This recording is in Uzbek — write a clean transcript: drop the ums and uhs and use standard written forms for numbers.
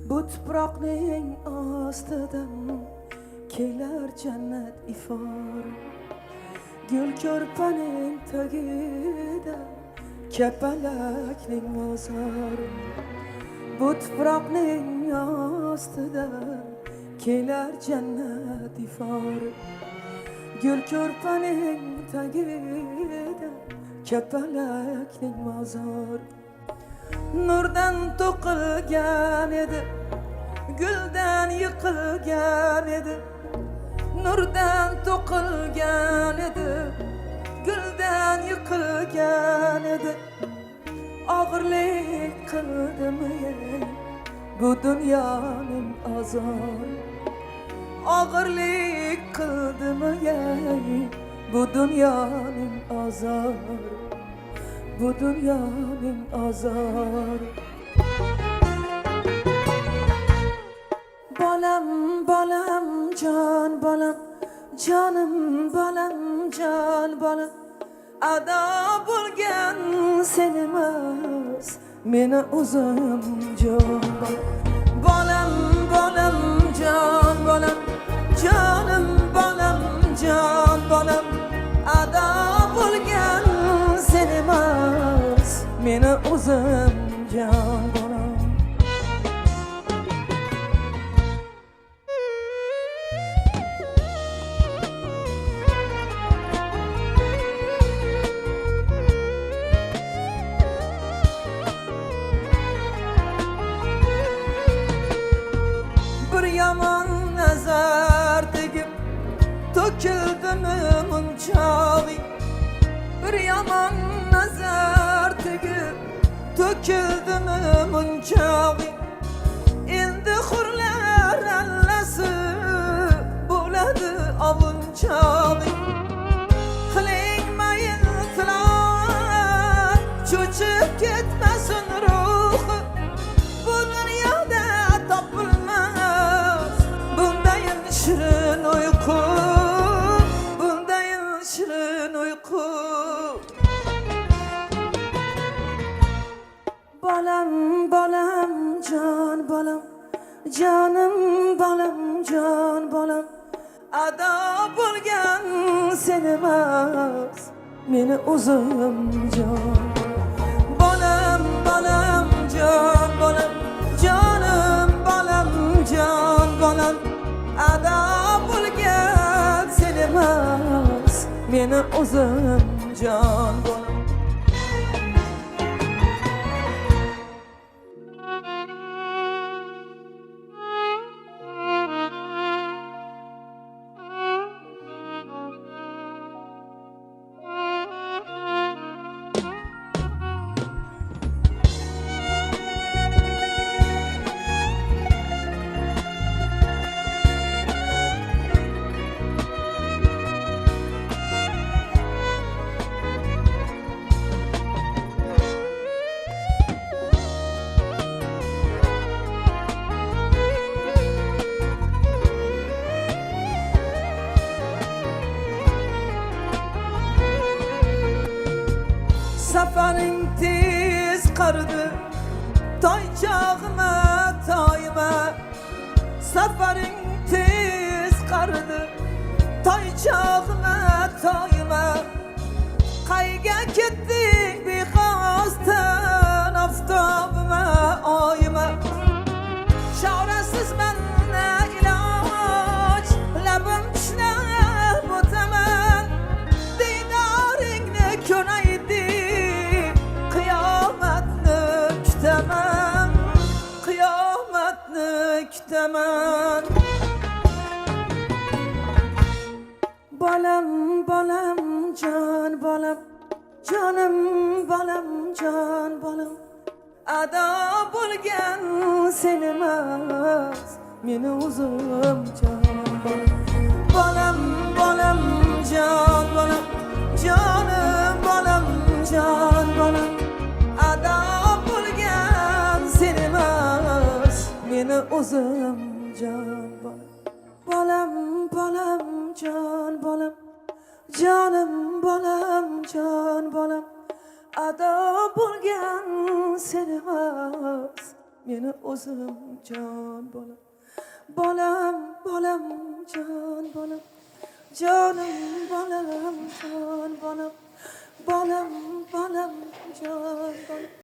Bu tuproqning ostidan kelar jannat ifor. Gul ko'rpaning tagida kapalakning mozor. Bu tuproqning ostidan kelar jannat ifor. Gul ko'rpaning tagida kapalakning mozor. Nurdan to'qilgan edi, guldan yiqilgan edi. Nurdan to'qilgan edi, guldan yiqilgan edi. Og'irlik qildimi bu dunyoning azori? Og'irlik qildimi bu dunyoning azori? Bu dunyoning azori. Bolam, bolam, jon bolam, jonim bolam, jon bolam. Ado bo'lgan sen emas, meni o'zim jon bolam. Bolam, bolam, jon bolam, jonim bolam, jon bolam. Ado bo'lgan sen emas, meni o'zim jon bolam. Bir yomon nazar tegib to'kildimi munchoqing? Bir yomon nazar tegib to'kildimi munchoqing? Endi hurlar allasi bo'ladi ovunchoqing. Qiling mayin tilab cho'chib ketmasin ruhi. Bu dunyoda topilmas bundayin shirin uyqu, bundayin shirin uyqu. Bolam, bolam, jon bolam, jonim bolam, jon bolam. Ado bo'lgan sen emas, meni o'zim jon. Bolam, bolam, jon bolam, jonim bolam, jon bolam. Ado bo'lgan sen emas, meni o'zim jon bolam. Safaring tez qardi, toychog'ima toyma. Safaring tez qardi, toychog'ima toyma. Qayga ketding bexosdan, oftobima oyma. Chorasiz menda iloj, labim tishlab o'taman. Diydoringni ko'ray qiyomatni kutaman. Bolam, bolam, jon bolam, jonim bolam, jon bolam. Ado bo'lgan sen emas, meni o'zim jon bolam. Bolam, bolam, jon bolam, jonim bolam, jon bolam. Ado bo'lgan sen emas, meni o'zim jon bolam. Bolam, bolam, jon bolam, jonim bolam, jon bolam. Ado bo'lgan sen emas, meni o'zim jon bolam. Bolam, bolam, jon bolam. Jonim bolam, jon bolam. Bolam, bolam, jon bolam.